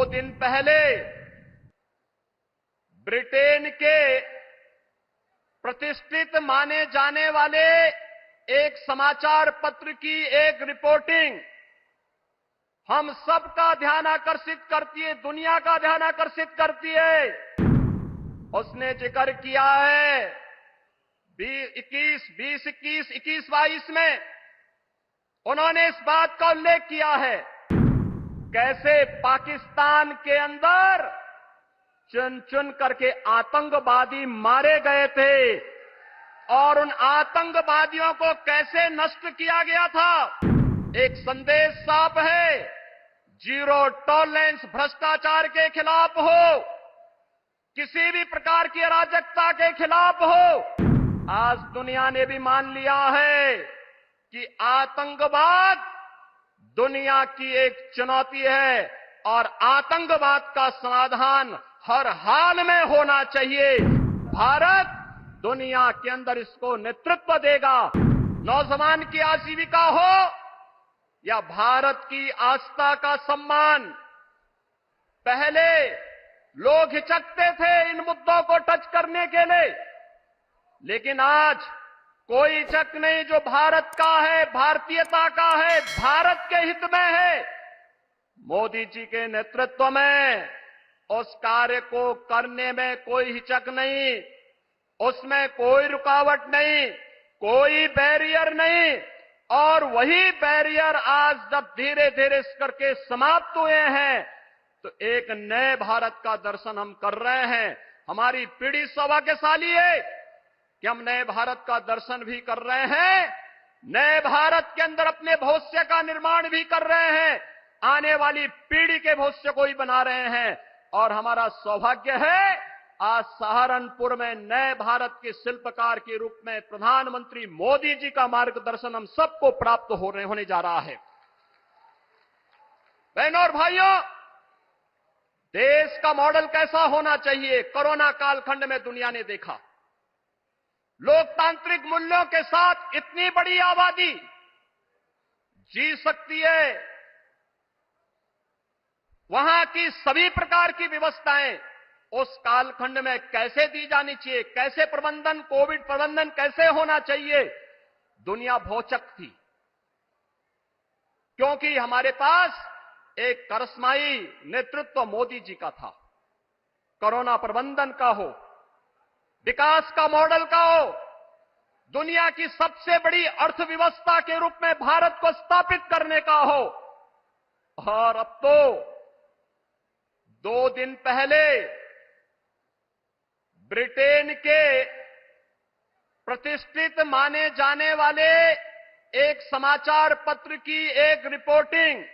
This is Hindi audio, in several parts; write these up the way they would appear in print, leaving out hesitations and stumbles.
दिन पहले ब्रिटेन के प्रतिष्ठित माने जाने वाले एक समाचार पत्र की एक रिपोर्टिंग हम सबका ध्यान आकर्षित करती है, दुनिया का ध्यान आकर्षित करती है। उसने जिक्र किया है 2021 में उन्होंने इस बात का उल्लेख किया है कैसे पाकिस्तान के अंदर चुन चुन करके आतंकवादी मारे गए थे और उन आतंकवादियों को कैसे नष्ट किया गया था। एक संदेश साफ है, जीरो टॉलरेंस भ्रष्टाचार के खिलाफ हो, किसी भी प्रकार की अराजकता के खिलाफ हो। आज दुनिया ने भी मान लिया है कि आतंकवाद दुनिया की एक चुनौती है और आतंकवाद का समाधान हर हाल में होना चाहिए। भारत दुनिया के अंदर इसको नेतृत्व देगा। नौजवान की आजीविका हो या भारत की आस्था का सम्मान। पहले लोग हिचकते थे इन मुद्दों को टच करने के लिए, लेकिन आज कोई हिचक नहीं। जो भारत का है, भारतीयता का है, भारत के हित में है। मोदी जी के नेतृत्व में उस कार्य को करने में कोई हिचक नहीं, उसमें कोई रुकावट नहीं, कोई बैरियर नहीं। और वही बैरियर आज जब धीरे धीरे इस करके समाप्त हुए हैं तो एक नए भारत का दर्शन हम कर रहे हैं। हमारी पीढ़ी सौभाग्यशाली है कि हम नए भारत का दर्शन भी कर रहे हैं, नए भारत के अंदर अपने भविष्य का निर्माण भी कर रहे हैं, आने वाली पीढ़ी के भविष्य को ही बना रहे हैं। और हमारा सौभाग्य है आज सहारनपुर में नए भारत के शिल्पकार के रूप में प्रधानमंत्री मोदी जी का मार्गदर्शन हम सबको प्राप्त होने जा रहा है। बहनों और भाइयों, देश का मॉडल कैसा होना चाहिए, कोरोना कालखंड में दुनिया ने देखा। लोकतांत्रिक मूल्यों के साथ इतनी बड़ी आबादी जी सकती है, वहां की सभी प्रकार की व्यवस्थाएं उस कालखंड में कैसे दी जानी चाहिए, कैसे प्रबंधन, कोविड प्रबंधन कैसे होना चाहिए, दुनिया भौचक थी। क्योंकि हमारे पास एक करिश्माई नेतृत्व मोदी जी का था। कोरोना प्रबंधन का हो, विकास का मॉडल का हो, दुनिया की सबसे बड़ी अर्थव्यवस्था के रूप में भारत को स्थापित करने का हो। और अब तो 2 दिन पहले ब्रिटेन के प्रतिष्ठित माने जाने वाले एक समाचार पत्र की एक रिपोर्टिंग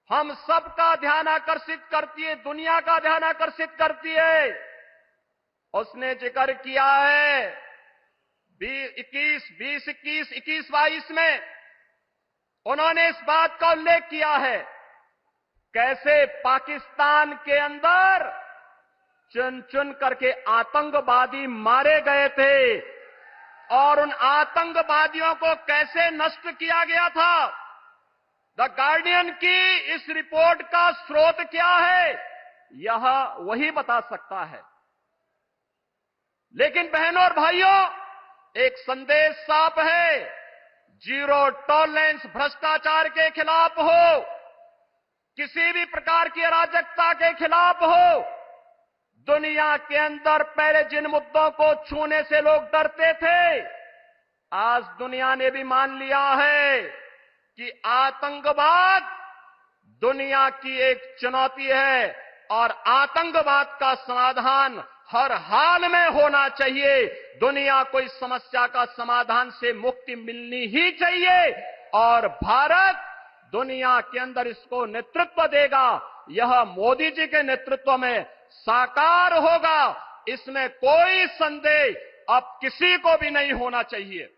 हम सबका ध्यान आकर्षित करती है, दुनिया का ध्यान आकर्षित करती है। उसने जिक्र किया है 2021 में उन्होंने इस बात का उल्लेख किया है कैसे पाकिस्तान के अंदर चुन चुन करके आतंकवादी मारे गए थे और उन आतंकवादियों को कैसे नष्ट किया गया था। द गार्डियन की इस रिपोर्ट का स्रोत क्या है, यह वही बता सकता है। लेकिन बहनों और भाइयों, एक संदेश साफ है, जीरो टॉलरेंस भ्रष्टाचार के खिलाफ हो, किसी भी प्रकार की अराजकता के खिलाफ हो। दुनिया के अंदर पहले जिन मुद्दों को छूने से लोग डरते थे, आज दुनिया ने भी मान लिया है कि आतंकवाद दुनिया की एक चुनौती है और आतंकवाद का समाधान हर हाल में होना चाहिए। दुनिया को इस समस्या का समाधान से मुक्ति मिलनी ही चाहिए और भारत दुनिया के अंदर इसको नेतृत्व देगा। यह मोदी जी के नेतृत्व में साकार होगा, इसमें कोई संदेह अब किसी को भी नहीं होना चाहिए।